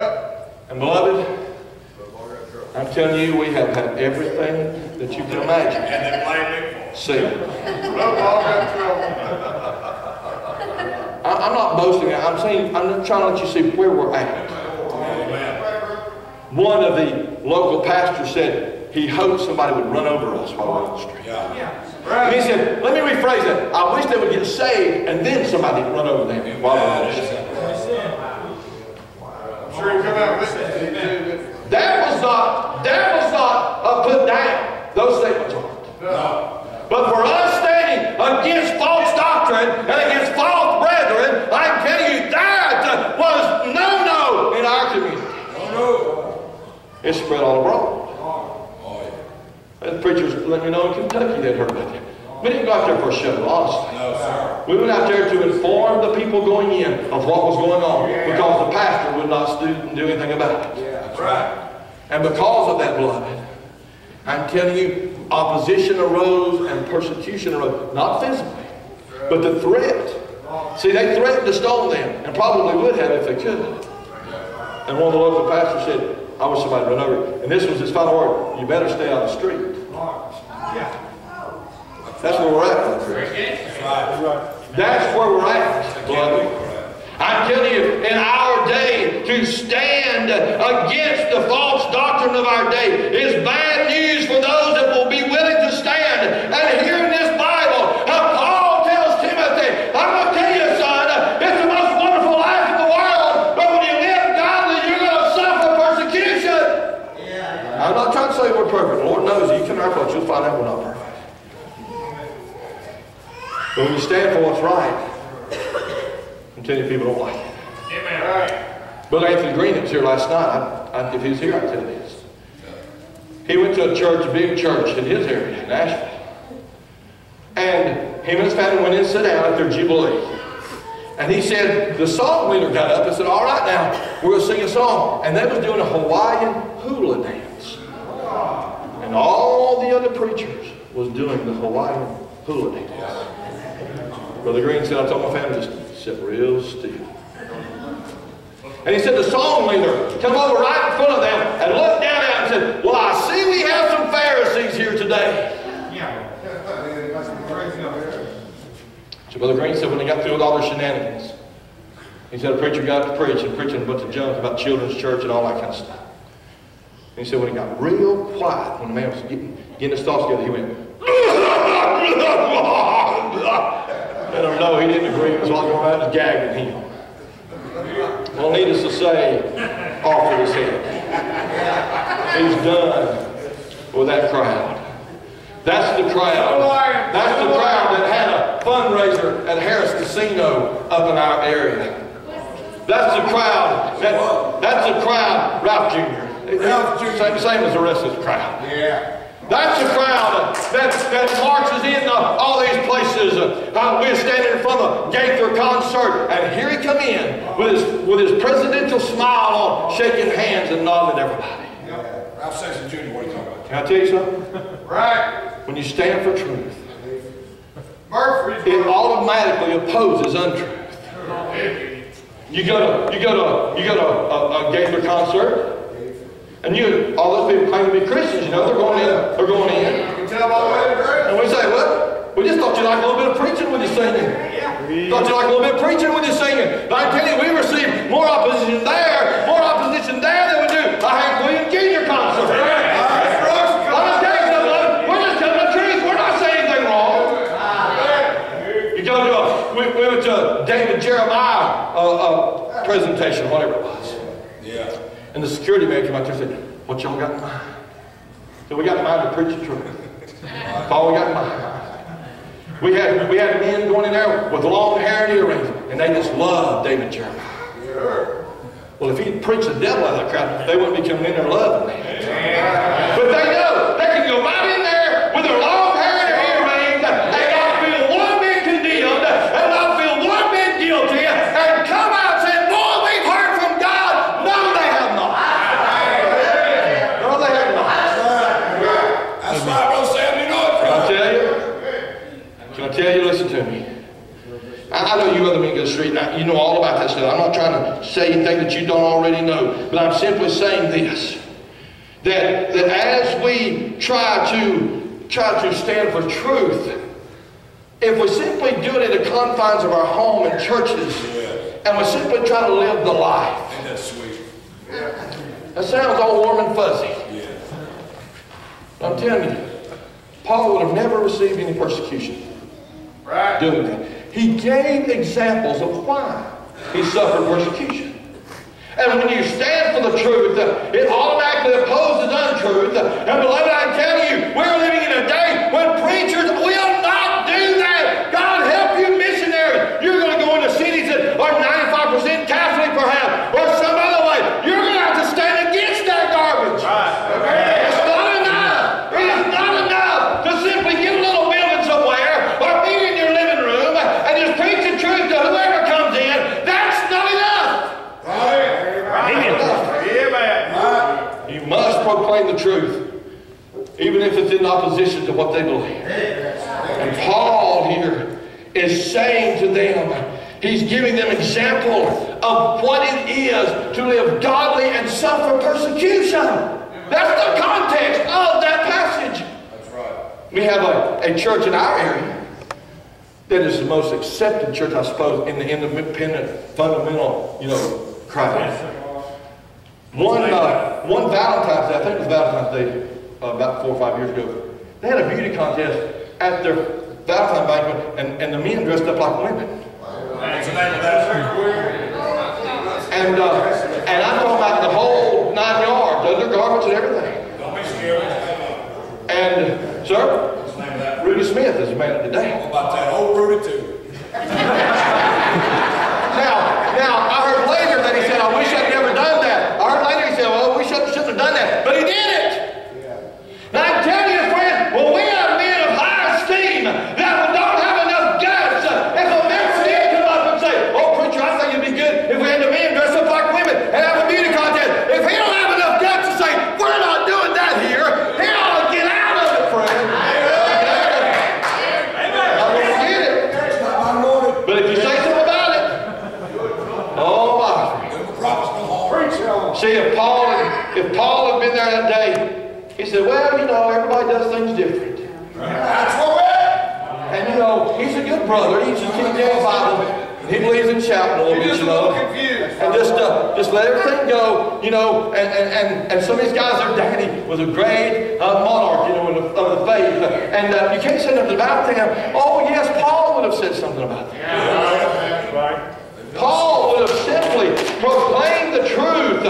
And beloved, I'm telling you, we have had everything that you can imagine. And they blame me for it. See. I'm not boasting. I'm saying, I'm trying to let you see where we're at. One of the local pastors said he hoped somebody would run over us while we're on the street. And he said, let me rephrase that. I wish they would get saved and then somebody would run over them while we're on the street. That was not put down. Those statements aren't. No. But for us standing against false doctrine and against false brethren, I can tell you that was no in our community. No. It spread all abroad. And preachers let me know in Kentucky they'd heard about it. We didn't go out there for a show, honestly. No, sir. We went out there to inform the people going in of what was going on because the pastor would not do anything about it. That's right. And because of that, beloved, I'm telling you, opposition arose and persecution arose. Not physically, but the threat. See, they threatened to stone them, and probably would have if they could. And one of the local pastors said, I wish somebody would run over. And this was his final word, you better stay out of the street. That's where we're at. That's where we're at, beloved. I'm telling you, in our day, to stand against the false doctrine of our day is bad news for those that will be willing to stand. And here in this Bible, Paul tells Timothy, I'm going to tell you, son, it's the most wonderful life in the world, but when you live godly, you're going to suffer persecution. I'm not trying to say we're perfect. The Lord knows you can our folks, you'll find out we're not perfect. But when you stand for what's right, I'm telling you, people don't like it. Amen. Brother Anthony Green that was here last night. If he was here, I'd tell you this. He went to a church, a big church in his area, Nashville. And him and his family went in and sat down at their Jubilee. And he said, the song leader got up and said, all right, now, we're going to sing a song. And they was doing a Hawaiian hula dance. And all the other preachers was doing the Hawaiian hula dance. Brother Green said, I told my family, just sit real still. And he said, the song leader come over right in front of them and looked down at him and said, well, I see we have some Pharisees here today. So Brother Green said, when he got through with all their shenanigans, he said, a preacher got up to preach and preaching a bunch of junk about children's church and all that kind of stuff. And he said, when he got real quiet, when the man was getting his thoughts together, he went, and I know he didn't agree. It was all going around and gagging him. Well, needless to say, off with his head. He's done with that crowd. That's the crowd. That's the crowd that had a fundraiser at Harris Casino up in our area. That's the crowd. That's the crowd, Ralph Jr. Same as the rest of the crowd. Yeah. That's the crowd that marches in all these places. We're standing in front of the Gaither concert, and here he come in with his presidential smile on, shaking hands and nodding at everybody. Ralph Sexton Jr., what are you talking about? Can I tell you something? Right. When you stand for truth, it automatically opposes untruth. You go to a Gaither concert. And all those people claim to be Christians, you know, they're going in. You can tell by the way they're dressed. And we say, well, we just thought you liked a little bit of preaching with your singing. Thought you liked a little bit of preaching with your singing. But I tell you, we received more opposition there than we do a Hank Williams Jr. concert. I'm just telling you something, we're just telling the truth. We're not saying anything wrong. You go to we went to a David Jeremiah presentation, whatever it was. Yeah. And the security man came out there and said, what y'all got in mind? So we got in mind to preach the truth. That's all we got in mind. We had men going in there with long hair and earrings, and they just loved David Jeremiah. Sure. Well, if he'd preached the devil out of that crowd, they wouldn't be coming in there loving me. Yeah. But they know they can go right in there with their long hair and their earrings and not feel one bit condemned and not feel one bit guilty and come out and say, boy, we've heard from God. No, they have not. No, they have not. That's right, Brother Sam, you know it. Can I tell you? Can I tell you? Listen to me. I know you other men go straight street. Now, you know all about that stuff. I'm not trying to say anything that you don't already know, but I'm simply saying this. That as we try to stand for truth, if we simply do it in the confines of our home and churches, and we simply try to live the life. Ain't that sweet? That sounds all warm and fuzzy. I'm telling you, Paul would have never received any persecution doing that. He gave examples of why he suffered persecution. And when you stand for the truth, it automatically opposes untruth. And beloved, I'm telling you, we're living in a day when preachers will not do that. God help you, missionaries. You're going to go into cities that are 95% Catholic, perhaps, or some other way. You're going to have to stand against that garbage. It's not enough. It is not enough to simply get a little building somewhere or be in your living room and just preach the truth to whoever comes in. That's not enough. You must proclaim the truth, even if it's in opposition to what they believe. And Paul here is saying to them, he's giving them example of what it is to live godly and suffer persecution. That's the context of that passage. That's right. We have a church in our area that is the most accepted church, I suppose, in the independent, fundamental, crowd. One Valentine's Day, I think it was Valentine's Day, about 4 or 5 years ago, they had a beauty contest at their Valentine's banquet, and the men dressed up like women. What's the name of that? And I'm talking about the whole 9 yards, undergarments and everything. Don't be scared. And, sir? What's the name of that? Rudy Smith is the man of the day. How about that? Old Rudy, too. Now, I heard later that he said, I wish I'd never done that. I heard later he said, well, we shouldn't have done that. But he did it. Now, I'm telling you, friend, well, we have men of high esteem that don't have enough guts. If a member did come up and say, oh, preacher, I think it'd be good if we had the men dress up like women and have a beauty contest. If he don't have enough guts to say, we're not doing that here, he ought to get out of it, friend. But if you say something about it, oh my. See, if Paul had been there that day, he said, well, everybody does things different. And he's a good brother. He's a King James Bible. He believes in shouting a little bit, and just let everything go, and some of these guys, their daddy was a great monarch, of the faith, and you can't say nothing about them. Oh yes, Paul would have said something about them. Yeah, right. Paul would have simply proclaimed the truth.